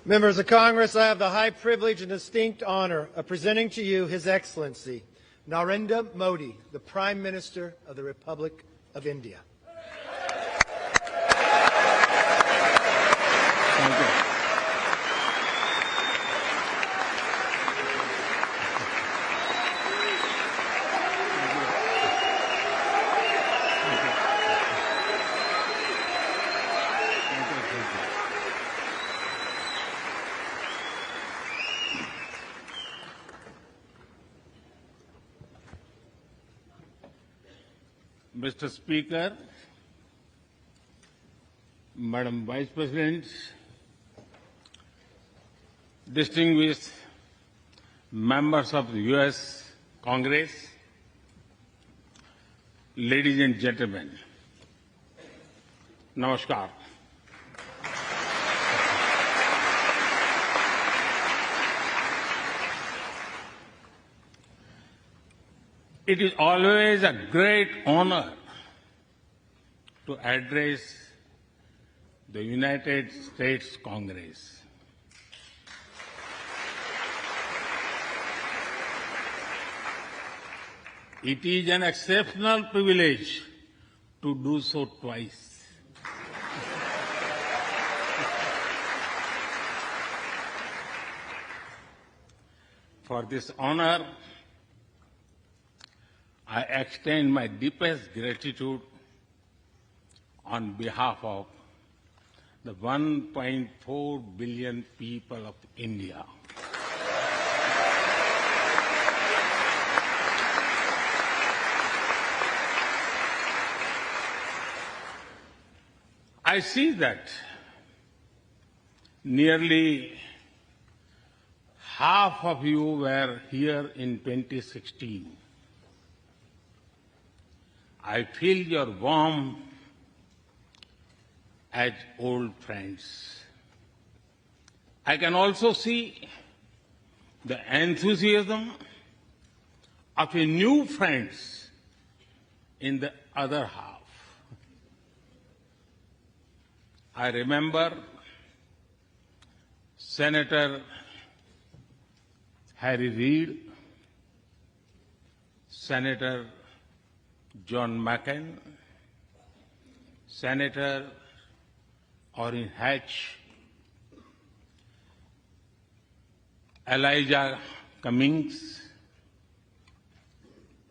Members of Congress, I have the high privilege and distinct honor of presenting to you His Excellency Narendra Modi, the Prime Minister of the Republic of India. Thank you. Mr. Speaker, Madam Vice President, distinguished members of the U.S. Congress, ladies and gentlemen, Namaskar. It is always a great honor to address the United States Congress. It is an exceptional privilege to do so twice. For this honor, I extend my deepest gratitude on behalf of the 1.4 billion people of India. I see that nearly half of you were here in 2016. I feel your warmth as old friends. I can also see the enthusiasm of your new friends in the other half. I remember Senator Harry Reid, Senator John McCain, Senator Orrin Hatch, Elijah Cummings,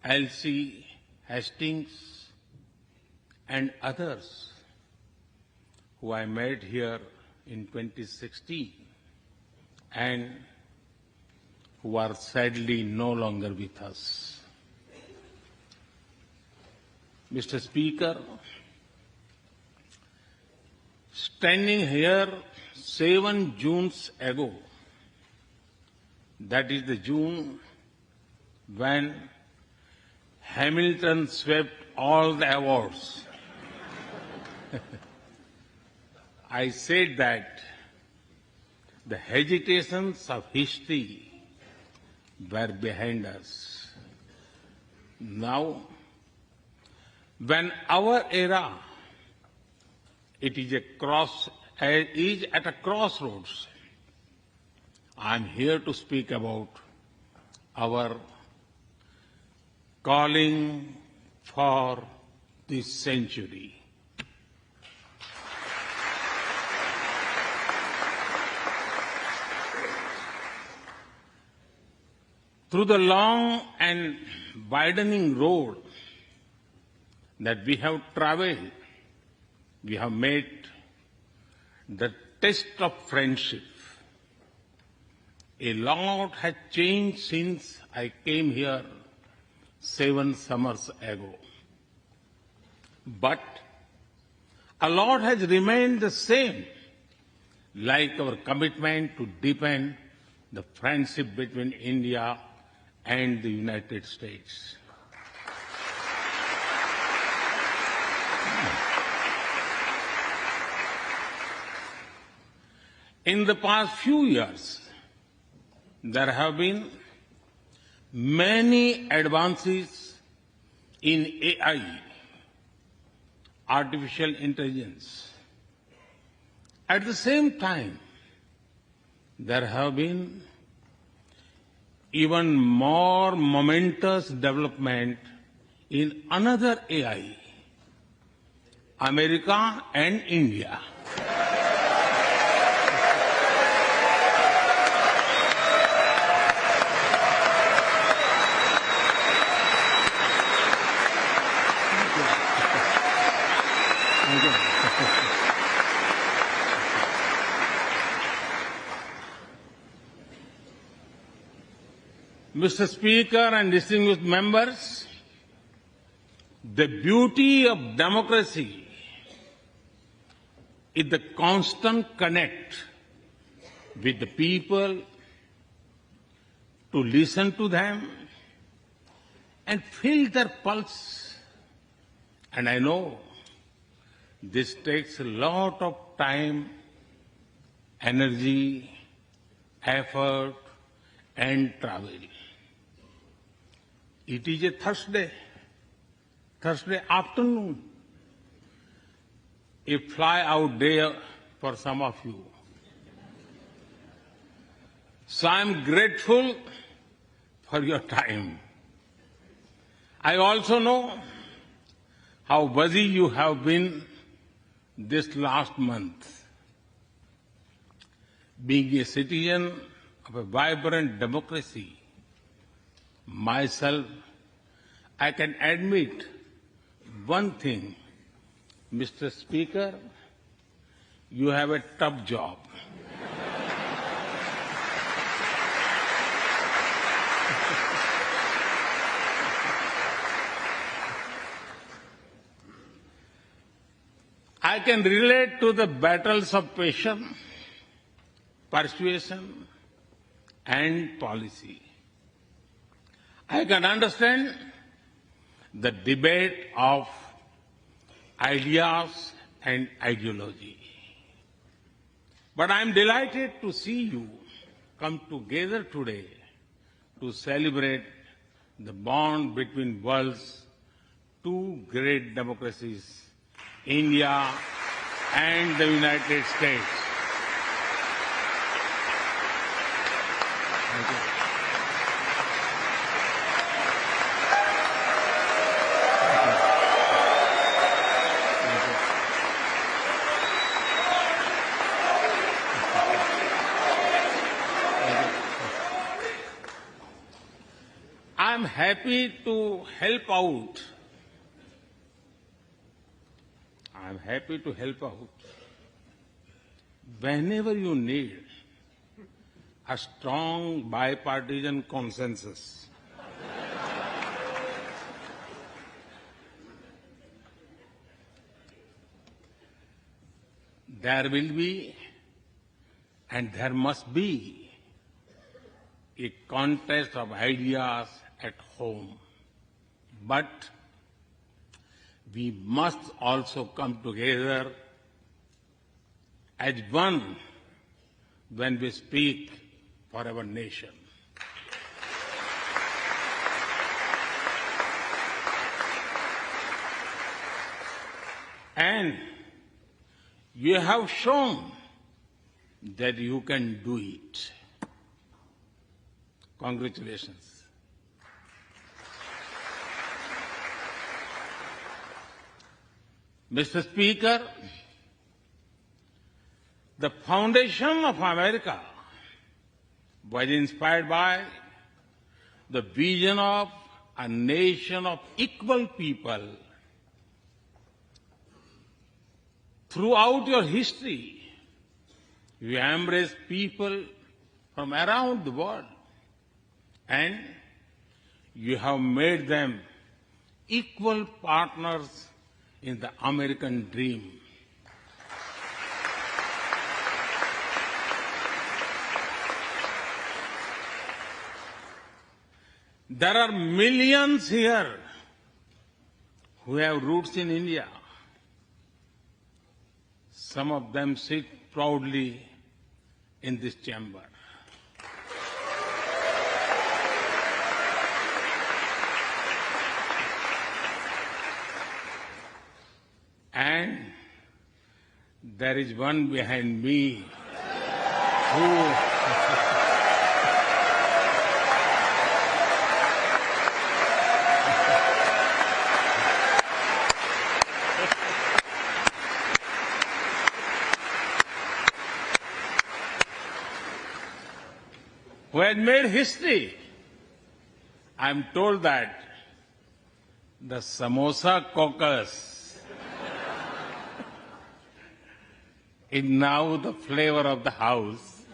Elsie Hastings, and others who I met here in 2016 and who are sadly no longer with us. Mr. Speaker, standing here 7 Junes ago, that is the June when Hamilton swept all the awards, I said that the hesitations of history were behind us. Now, when our era is at a crossroads, I am here to speak about our calling for this century. Through the long and widening road that we have traveled, we have met the test of friendship. A lot has changed since I came here 7 summers ago. But a lot has remained the same, like our commitment to deepen the friendship between India and the United States. In the past few years, there have been many advances in AI, artificial intelligence. At the same time, there have been even more momentous development in another AI, America and India. Mr. Speaker and distinguished members, the beauty of democracy is the constant connect with the people, to listen to them and feel their pulse. And I know this takes a lot of time, energy, effort, and travel. It is a Thursday afternoon, a fly-out day for some of you. So I'm grateful for your time. I also know how busy you have been this last month. Being a citizen of a vibrant democracy, myself, I can admit one thing, Mr. Speaker, you have a tough job. I can relate to the battles of patience, persuasion, and policy. I can understand the debate of ideas and ideology. But I am delighted to see you come together today to celebrate the bond between world's two great democracies, India and the United States. Thank you. I'm happy to help out. I'm happy to help out whenever you need a strong bipartisan consensus. There will be and there must be a contest of ideas at home. But we must also come together as one when we speak for our nation. And you have shown that you can do it. Congratulations. Mr. Speaker, the foundation of America was inspired by the vision of a nation of equal people. Throughout your history, you embraced people from around the world, and you have made them equal partners in the American dream. There are millions here who have roots in India. Some of them sit proudly in this chamber. And there is one behind me. who had made history. I'm told that the Samosa caucus is now the flavor of the house.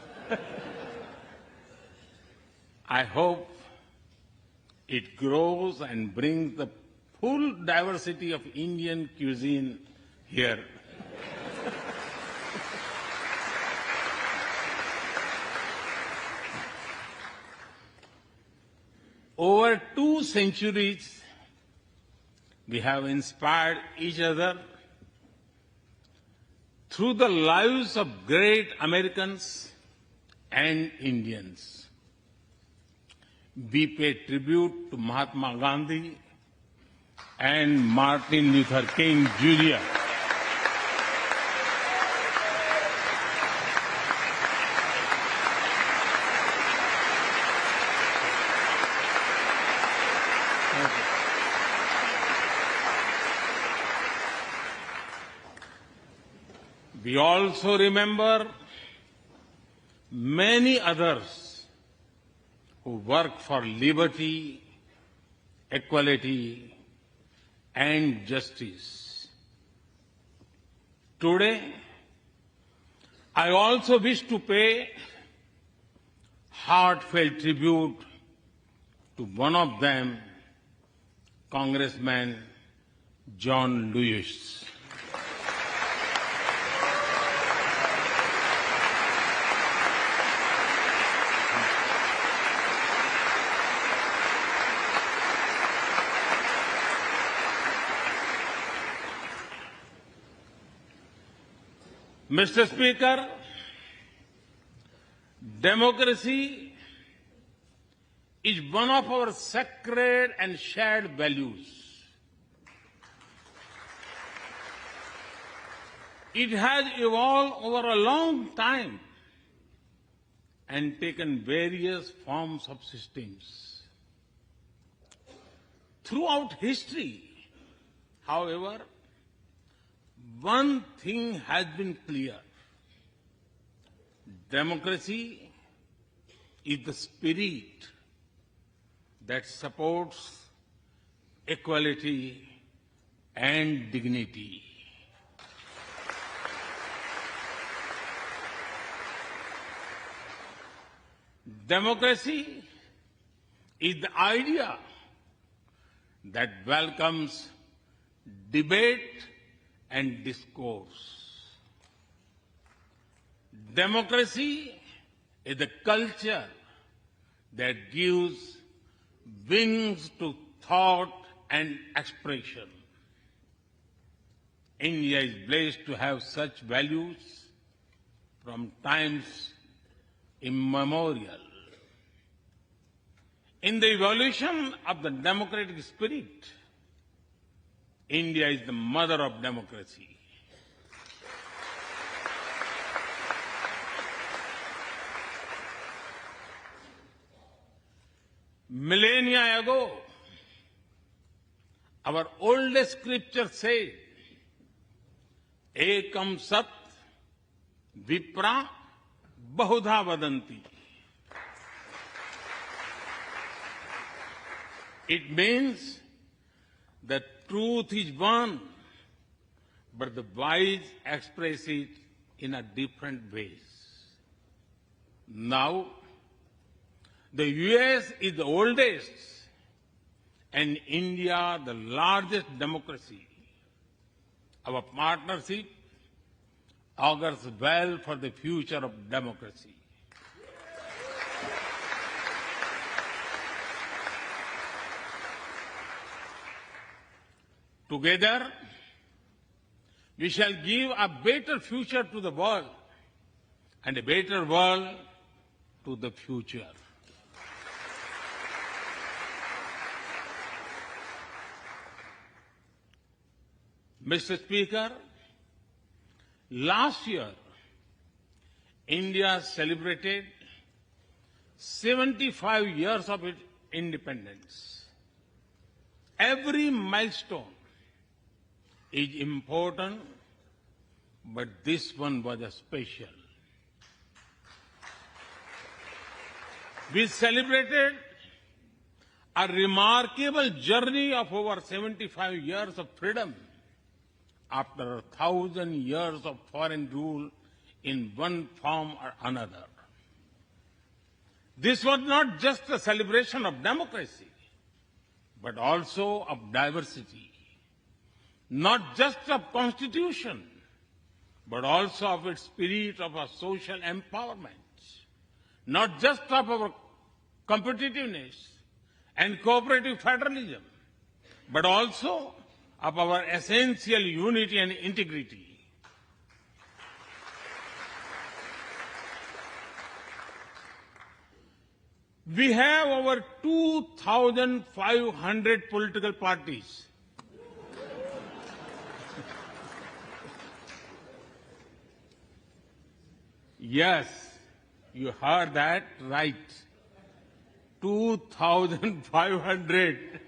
I hope it grows and brings the full diversity of Indian cuisine here. Over 2 centuries, we have inspired each other through the lives of great Americans and Indians. We pay tribute to Mahatma Gandhi and Martin Luther King Jr. We also remember many others who work for liberty, equality, and justice. Today, I also wish to pay heartfelt tribute to one of them, Congressman John Lewis. Mr. Speaker, democracy is one of our sacred and shared values. It has evolved over a long time and taken various forms of systems. Throughout history, however, one thing has been clear. Democracy is the spirit that supports equality and dignity. Democracy is the idea that welcomes debate and discourse. Democracy is the culture that gives wings to thought and expression. India is blessed to have such values from times immemorial. In the evolution of the democratic spirit, India is the mother of democracy. Millennia ago, our oldest scripture said, Ekam Sat Vipra Bahudha Vadanti. It means that truth is one, but the wise express it in a different ways. Now, the US is the oldest and India the largest democracy. Our partnership augurs well for the future of democracy. Together, we shall give a better future to the world and a better world to the future. Mr. Speaker, last year, India celebrated 75 years of its independence. Every milestone is important, but this one was a special. We celebrated a remarkable journey of over 75 years of freedom after 1,000 years of foreign rule in one form or another. This was not just a celebration of democracy, but also of diversity. Not just of constitution, but also of its spirit of a social empowerment. Not just of our competitiveness and cooperative federalism, but also of our essential unity and integrity. We have over 2,500 political parties. Yes, you heard that right. 2,500.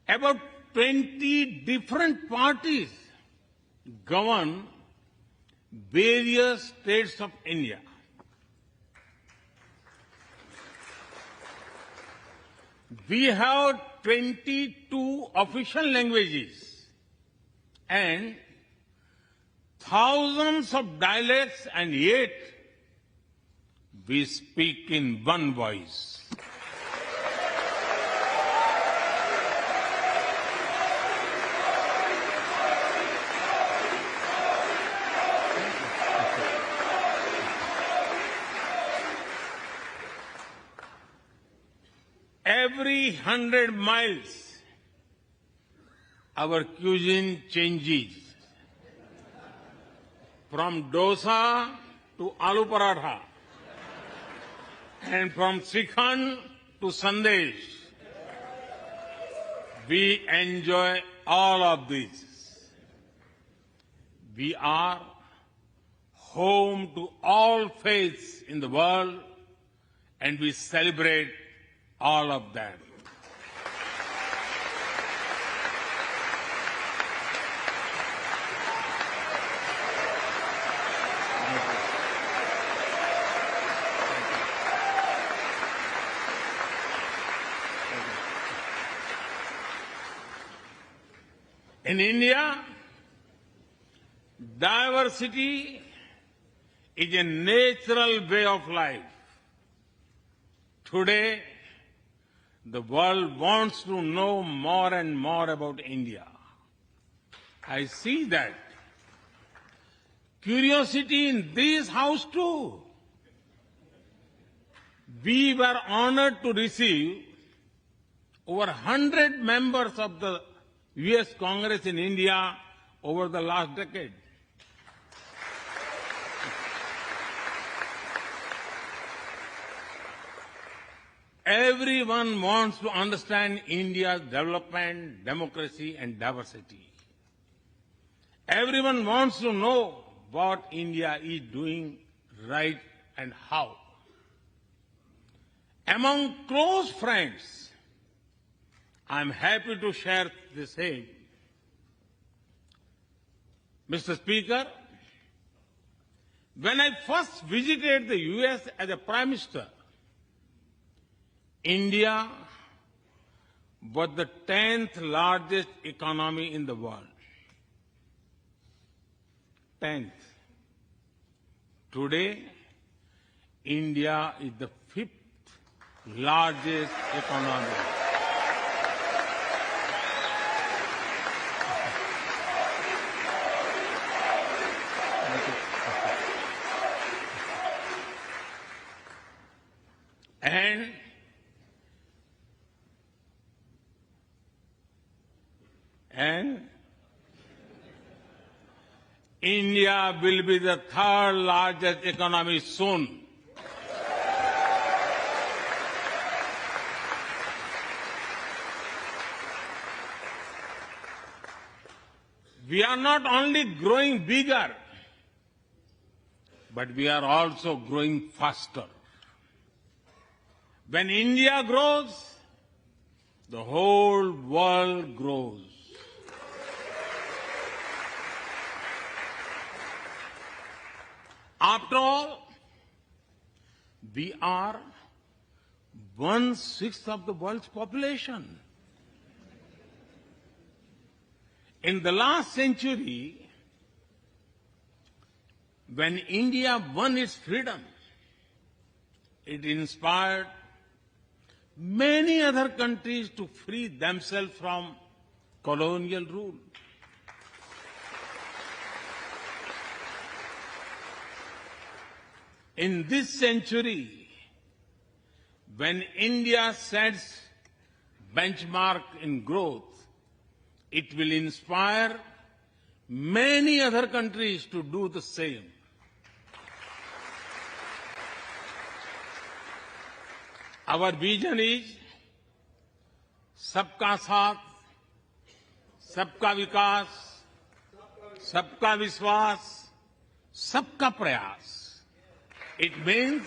About 20 different parties govern various states of India. We have 22 official languages and thousands of dialects, and yet we speak in one voice. Every 100 miles, our cuisine changes. From dosa to aloo paratha, and from Srikhand to Sandesh. We enjoy all of this. We are home to all faiths in the world, and we celebrate all of them. In India, diversity is a natural way of life. Today, the world wants to know more and more about India. I see that. Curiosity in this house too. We were honored to receive over 100 members of the U.S. Congress in India over the last decade. Everyone wants to understand India's development, democracy, and diversity. Everyone wants to know what India is doing right and how. Among close friends, I'm happy to share the same. Mr. Speaker, when I first visited the U.S. as a Prime Minister, India was the 10th largest economy in the world. 10th. Today, India is the 5th largest economy. And India will be the 3rd largest economy soon. We are not only growing bigger, but we are also growing faster. When India grows, the whole world grows. After all, we are 1/6 of the world's population. In the last century, when India won its freedom, it inspired many other countries to free themselves from colonial rule. In this century, when India sets benchmark in growth, it will inspire many other countries to do the same. Our vision is सबका साथ, सबका विकास, सबका विश्वास, सबका प्रयास. It means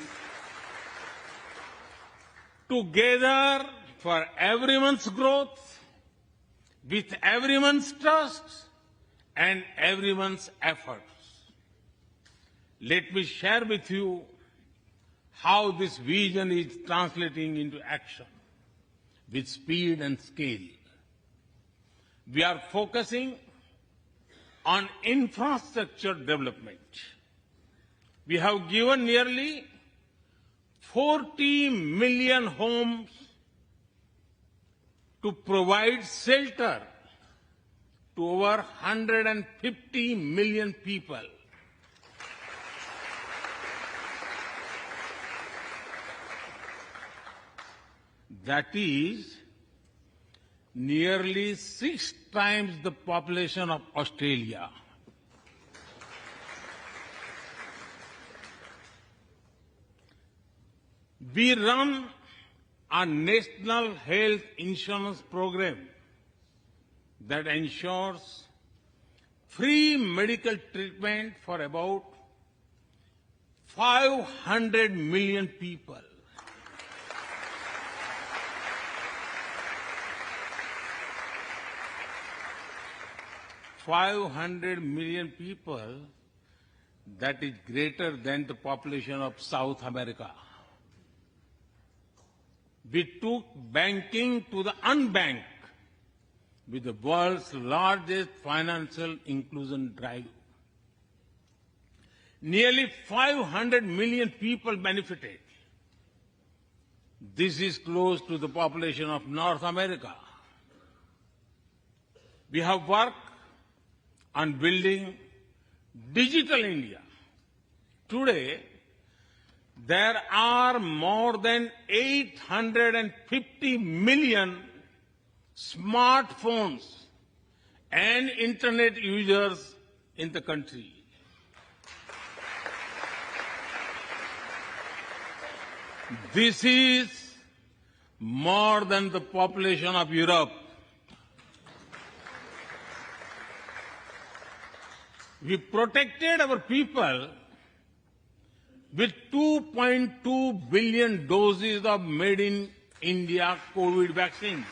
together for everyone's growth, with everyone's trust and everyone's efforts. Let me share with you how this vision is translating into action with speed and scale. We are focusing on infrastructure development. We have given nearly 40 million homes to provide shelter to over 150 million people. That is nearly 6 times the population of Australia. We run a national health insurance program that ensures free medical treatment for about 500 million people. $500 million people, that is greater than the population of South America. We took banking to the unbanked with the world's largest financial inclusion drive. Nearly 500 million people benefited. This is close to the population of North America. We have worked on building Digital India. Today, there are more than 850 million smartphones and internet users in the country. This is more than the population of Europe. We protected our people with 2.2 billion doses of made in India COVID vaccines.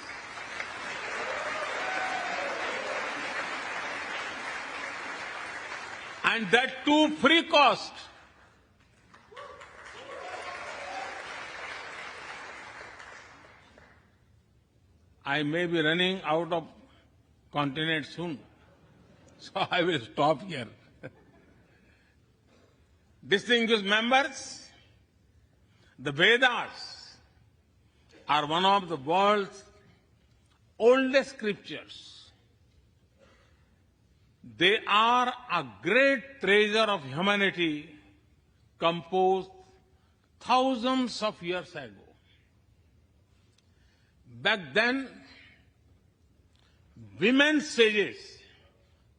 And that too free cost. I may be running out of continent soon, so I will stop here. Distinguished members, the Vedas are one of the world's oldest scriptures. They are a great treasure of humanity composed thousands of years ago. Back then, women sages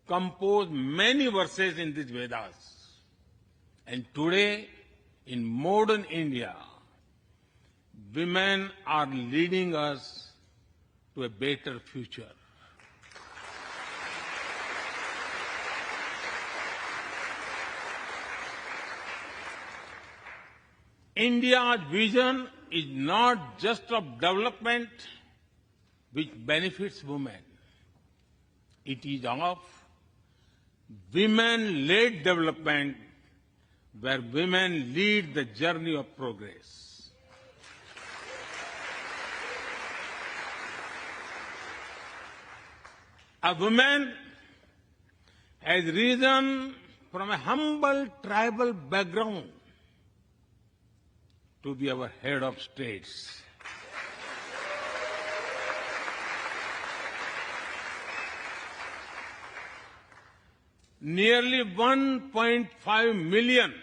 composed many verses in these Vedas. And today, in modern India, women are leading us to a better future. India's vision is not just of development which benefits women. It is of women-led development where women lead the journey of progress. A woman has risen from a humble tribal background to be our head of states. Nearly 1.5 million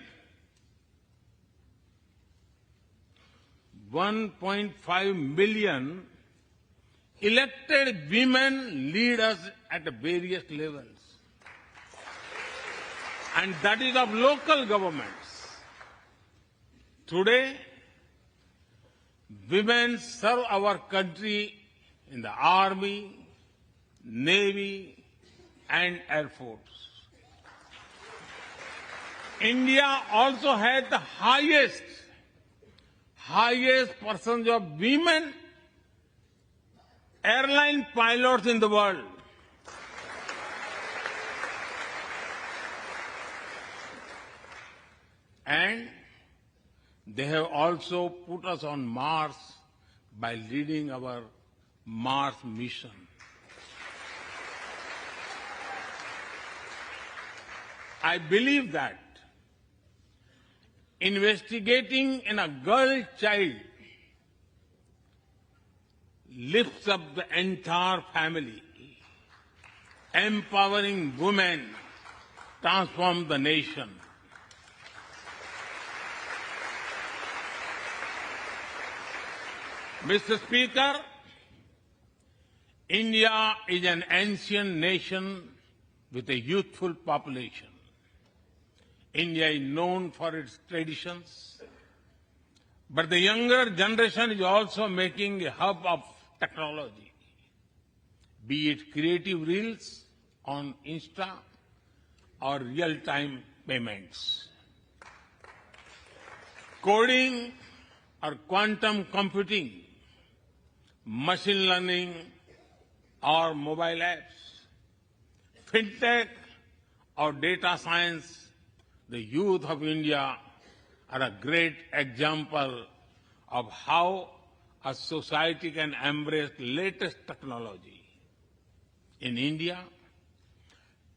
elected women lead us at various levels. And that is of local governments. Today, women serve our country in the Army, Navy, and Air Force. India also has the highest percentage of women airline pilots in the world. And they have also put us on Mars by leading our Mars mission. I believe that investigating in a girl child lifts up the entire family. Empowering women transforms the nation. Mr. Speaker, India is an ancient nation with a youthful population. India is known for its traditions, but the younger generation is also making a hub of technology, be it creative reels on Insta or real-time payments. Coding or quantum computing, machine learning or mobile apps, fintech or data science, the youth of India are a great example of how a society can embrace latest technology. In India,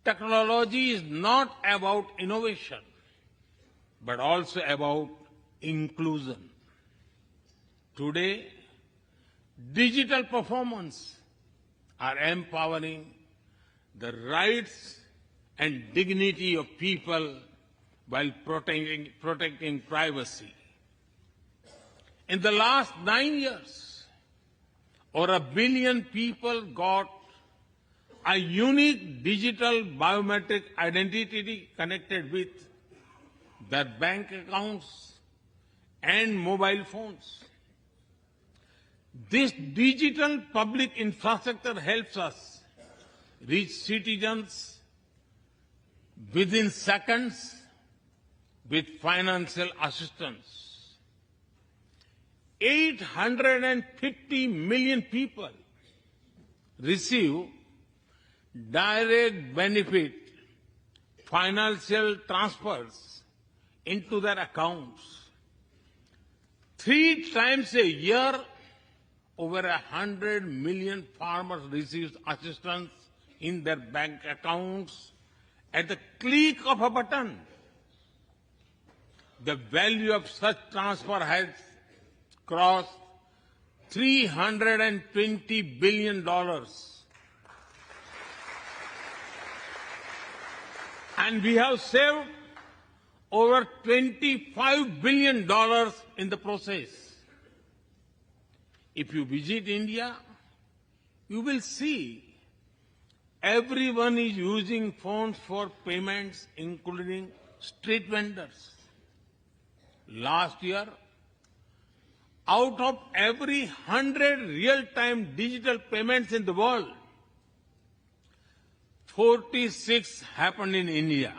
technology is not about innovation, but also about inclusion. Today, digital performance are empowering the rights and dignity of people while protecting privacy. In the last 9 years, over 1 billion people got a unique digital biometric identity connected with their bank accounts and mobile phones. This digital public infrastructure helps us reach citizens within seconds with financial assistance. 850 million people receive direct benefit financial transfers into their accounts. 3 times a year, over 100 million farmers receive assistance in their bank accounts at the click of a button. The value of such transfer has crossed $320 billion. And we have saved over $25 billion in the process. If you visit India, you will see everyone is using phones for payments, including street vendors. Last year, out of every 100 real-time digital payments in the world, 46 happened in India.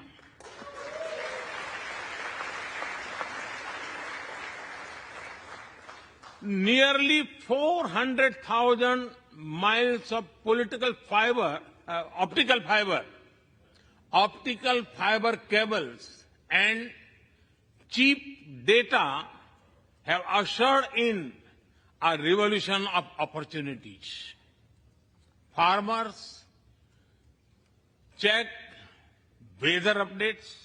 nearly 400,000 miles of optical fiber cables, and cheap data have ushered in a revolution of opportunities. Farmers check weather updates.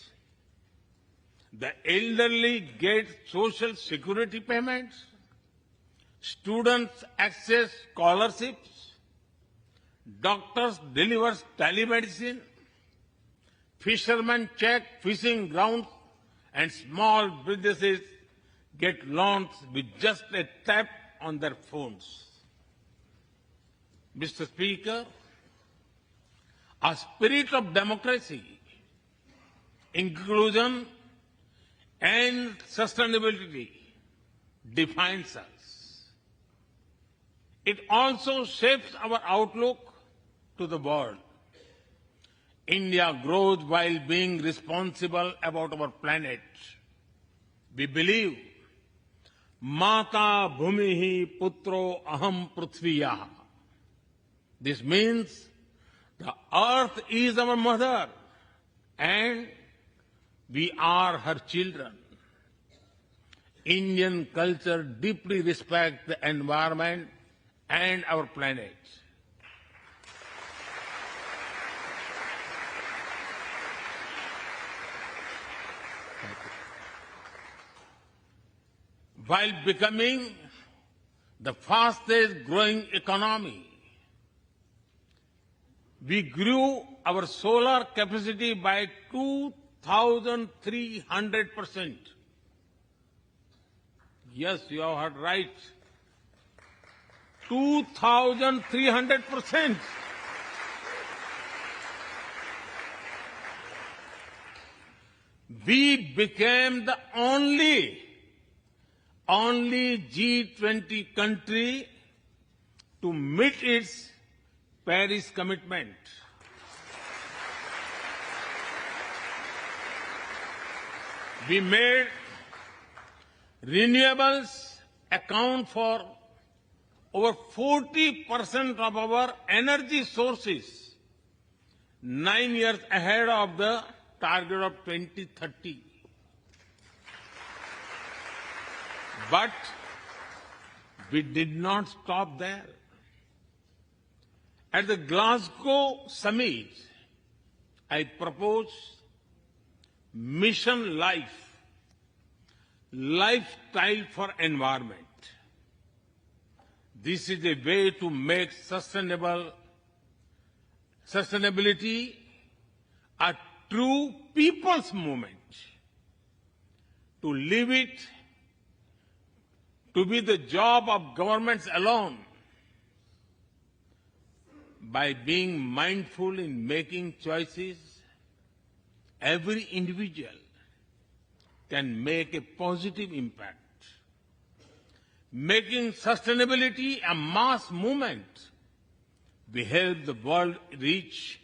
The elderly get social security payments. Students access scholarships. Doctors deliver telemedicine. Fishermen check fishing grounds, and small businesses get loans with just a tap on their phones. Mr. Speaker, a spirit of democracy, inclusion, and sustainability defines us. It also shapes our outlook to the world. India grows while being responsible about our planet. We believe, Mata Bhumihi Putro Aham Prithviya. This means the earth is our mother and we are her children. Indian culture deeply respects the environment and our planet. While becoming the fastest growing economy, we grew our solar capacity by 2,300%. Yes, you have heard right. 2,300%. We became the only G20 country to meet its Paris commitment. We made renewables account for over 40% of our energy sources, 9 years ahead of the target of 2030. But we did not stop there. At the Glasgow summit, I proposed Mission Life, lifestyle for environment. This is a way to make sustainability a true people's movement. To live it, to be the job of governments alone. By being mindful in making choices, every individual can make a positive impact. Making sustainability a mass movement, we help the world reach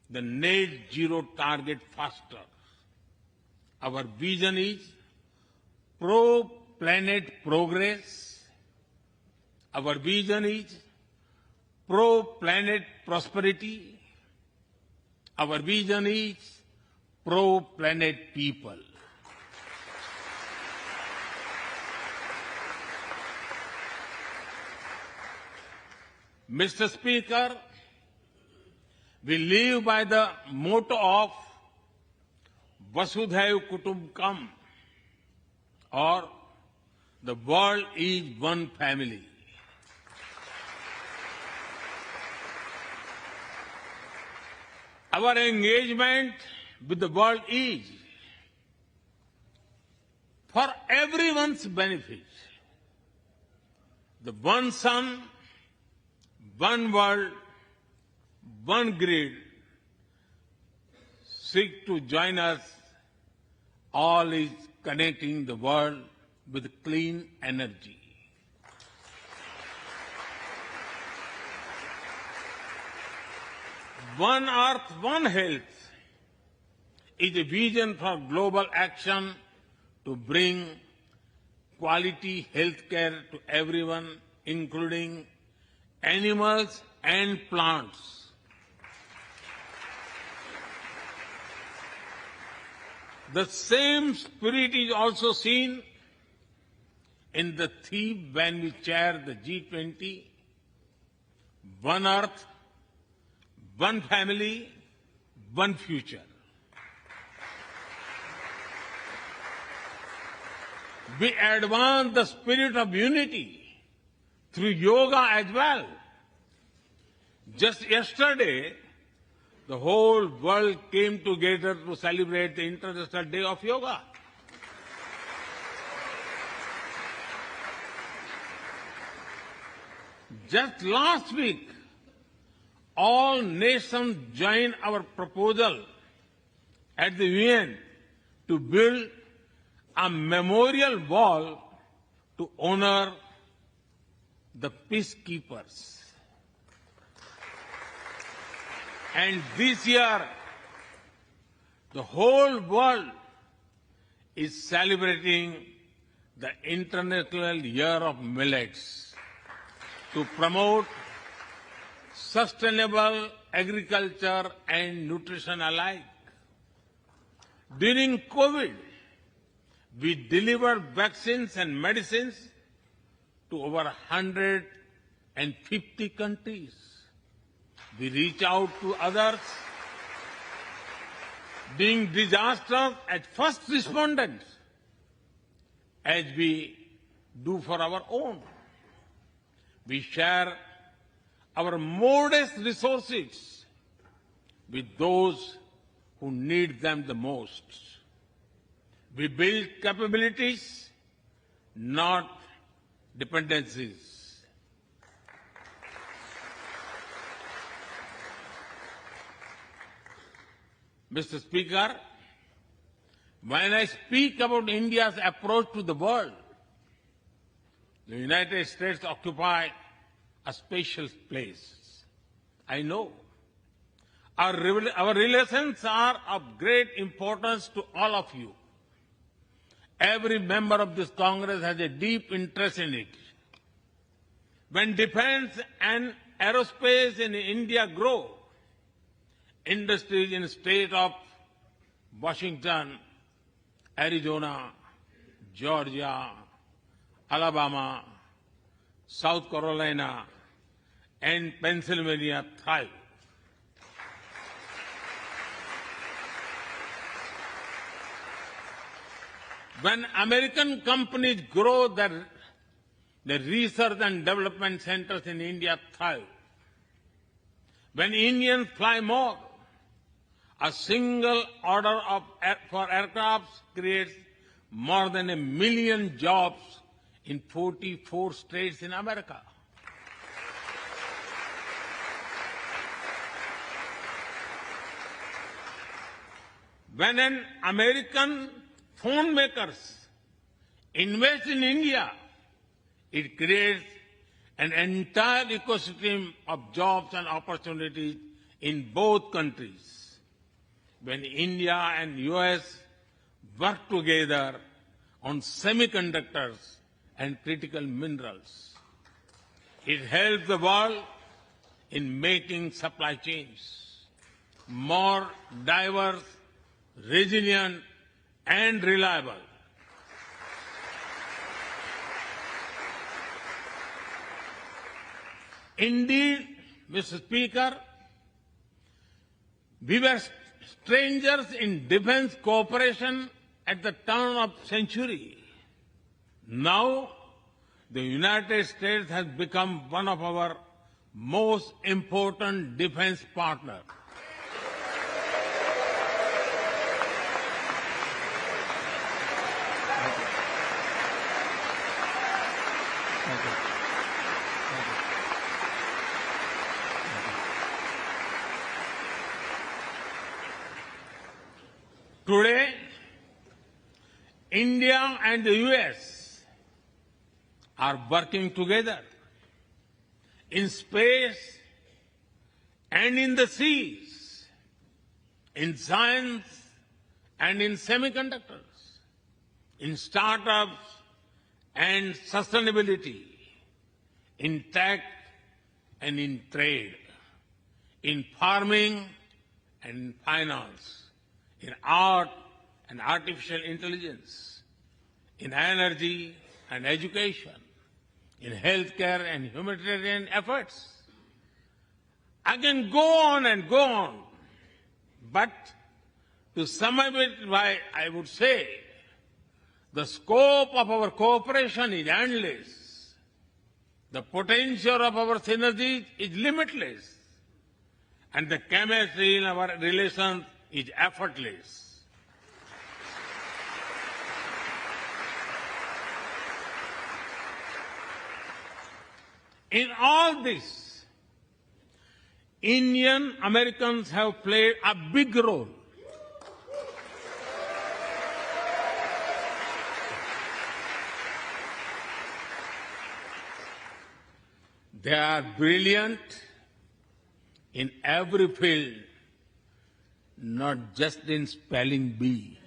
the net zero target faster. Our vision is pro-planet progress. Our vision is pro-planet prosperity. Our vision is pro-planet people. Mr. Speaker, we live by the motto of Vasudhaiv Kutumbakam, or the world is one family. Our engagement with the world is for everyone's benefit. The one sun, one world, one grid seek to join us. All is connecting the world with clean energy. One Earth, One Health is a vision for global action to bring quality health care to everyone, including animals and plants. The same spirit is also seen in the theme when we chair the G20, One Earth, One Family, One Future. We advance the spirit of unity through yoga as well. Just yesterday, the whole world came together to celebrate the International Day of Yoga. Just last week, all nations joined our proposal at the UN to build a memorial wall to honor the peacekeepers. And this year, the whole world is celebrating the International Year of Millets to promote sustainable agriculture and nutrition alike. During COVID, we delivered vaccines and medicines to over 150 countries. We reach out to others, being disasters as first responders, as we do for our own. We share our modest resources with those who need them the most. We build capabilities, not dependencies. Mr. Speaker, when I speak about India's approach to the world, the United States occupy a special place. I know. Our relations are of great importance to all of you. Every member of this Congress has a deep interest in it. When defense and aerospace in India grow, industries in the state of Washington, Arizona, Georgia, Alabama, South Carolina, and Pennsylvania thrive. When American companies grow, the research and development centers in India thrive. When Indians fly more, a single order for aircraft creates more than 1 million jobs in 44 states in America. When an American phone makers invest in India, it creates an entire ecosystem of jobs and opportunities in both countries. When India and US work together on semiconductors and critical minerals, it helps the world in making supply chains more diverse, resilient, and reliable. Indeed, Mr. Speaker, we were strangers in defense cooperation at the turn of the century. Now, the United States has become one of our most important defense partners. Today, India and the US are working together in space and in the seas, in science and in semiconductors, in startups and sustainability, in tech and in trade, in farming and finance, in art and artificial intelligence, in energy and education, in healthcare and humanitarian efforts. I can go on and go on, but to sum up it, I would say the scope of our cooperation is endless. The potential of our synergy is limitless. And the chemistry in our relations is effortless. In all this, Indian Americans have played a big role. They are brilliant in every field, not just in spelling bee.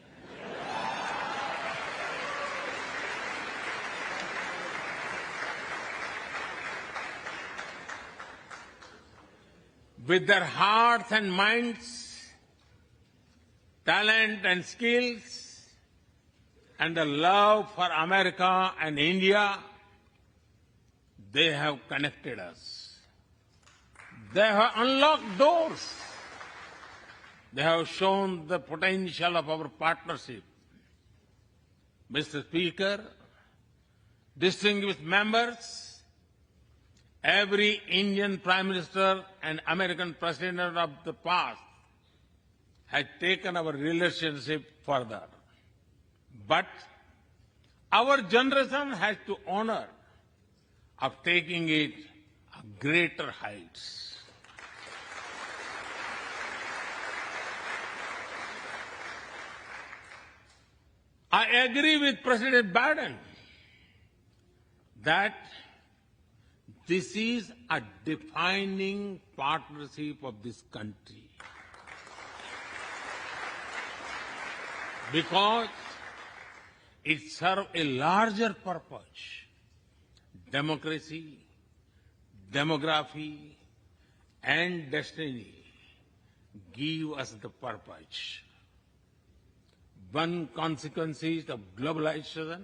With their hearts and minds, talent and skills, and the love for America and India, they have connected us. They have unlocked doors. They have shown the potential of our partnership. Mr. Speaker, distinguished members, every Indian Prime Minister and American President of the past has taken our relationship further. But our generation has to honor of taking it to greater heights. I agree with President Biden that this is a defining partnership of this country, because it serves a larger purpose: democracy, demography, and destiny give us the purpose. One consequence of globalization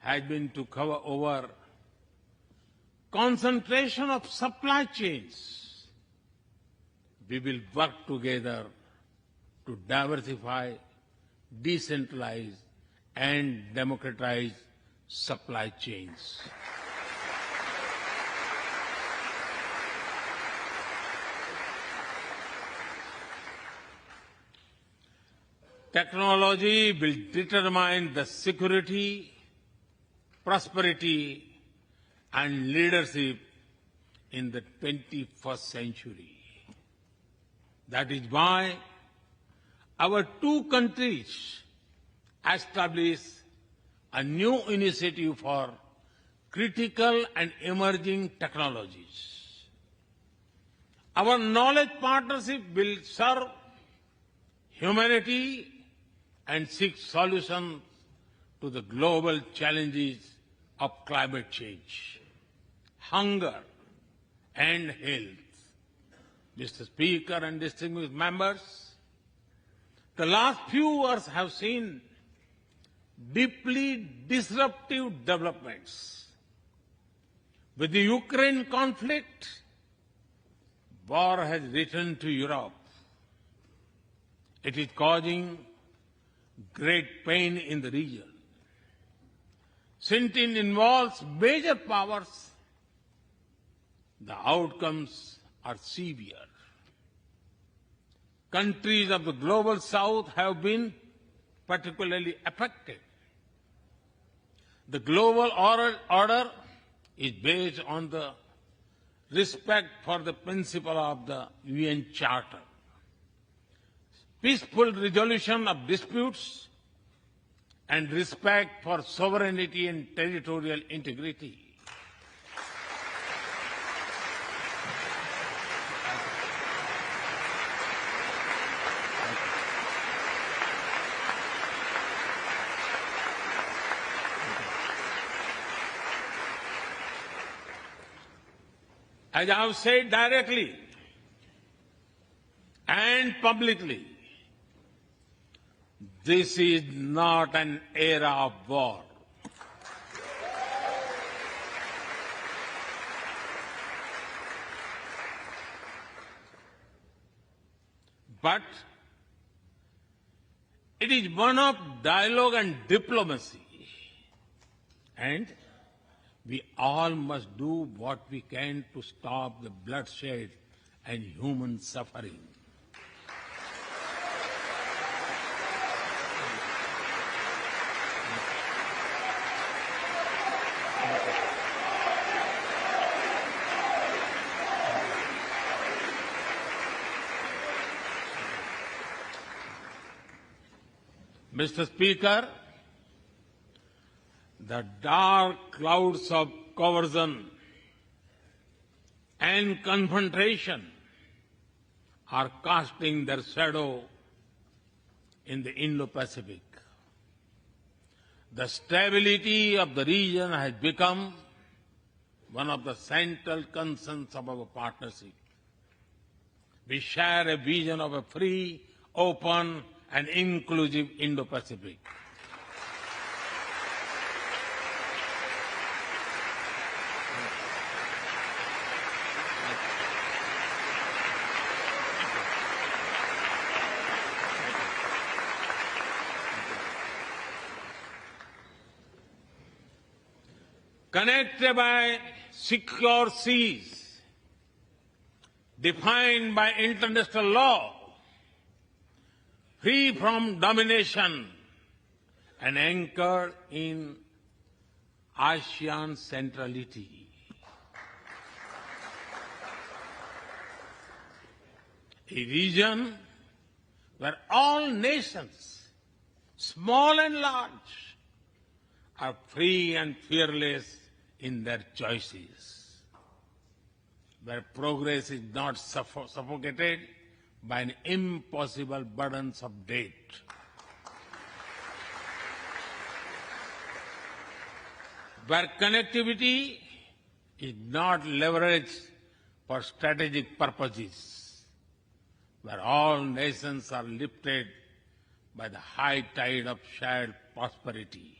has been to cover over concentration of supply chains. We will work together to diversify, decentralize, and democratize supply chains. Technology will determine the security, prosperity, and leadership in the 21st century. That is why our two countries established a new initiative for critical and emerging technologies. Our knowledge partnership will serve humanity and seek solutions to the global challenges of climate change, hunger, and health. Mr. Speaker and distinguished members, the last few years have seen deeply disruptive developments. With the Ukraine conflict, war has returned to Europe. It is causing great pain in the region. Since it involves major powers, the outcomes are severe. Countries of the global south have been particularly affected. The global order is based on the respect for the principle of the UN Charter, peaceful resolution of disputes, and respect for sovereignty and territorial integrity. As I have said directly and publicly, this is not an era of war. But it is one of dialogue and diplomacy. And we all must do what we can to stop the bloodshed and human suffering. Mr. Speaker, the dark clouds of coercion and confrontation are casting their shadow in the Indo-Pacific. The stability of the region has become one of the central concerns of our partnership. We share a vision of a free, open, and inclusive Indo-Pacific. Connected by secure seas, defined by international law, free from domination, and anchored in ASEAN centrality. A region where all nations, small and large, are free and fearless in their choices, where progress is not suffocated by an impossible burdens of debt. Where connectivity is not leveraged for strategic purposes, where all nations are lifted by the high tide of shared prosperity.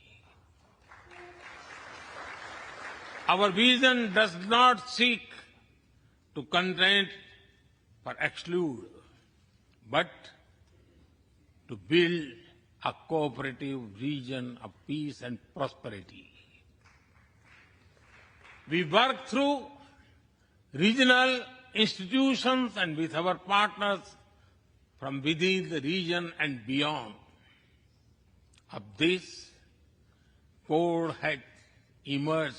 Our vision does not seek to content or exclude, but to build a cooperative region of peace and prosperity. We work through regional institutions and with our partners from within the region and beyond. Of this, Quad has emerged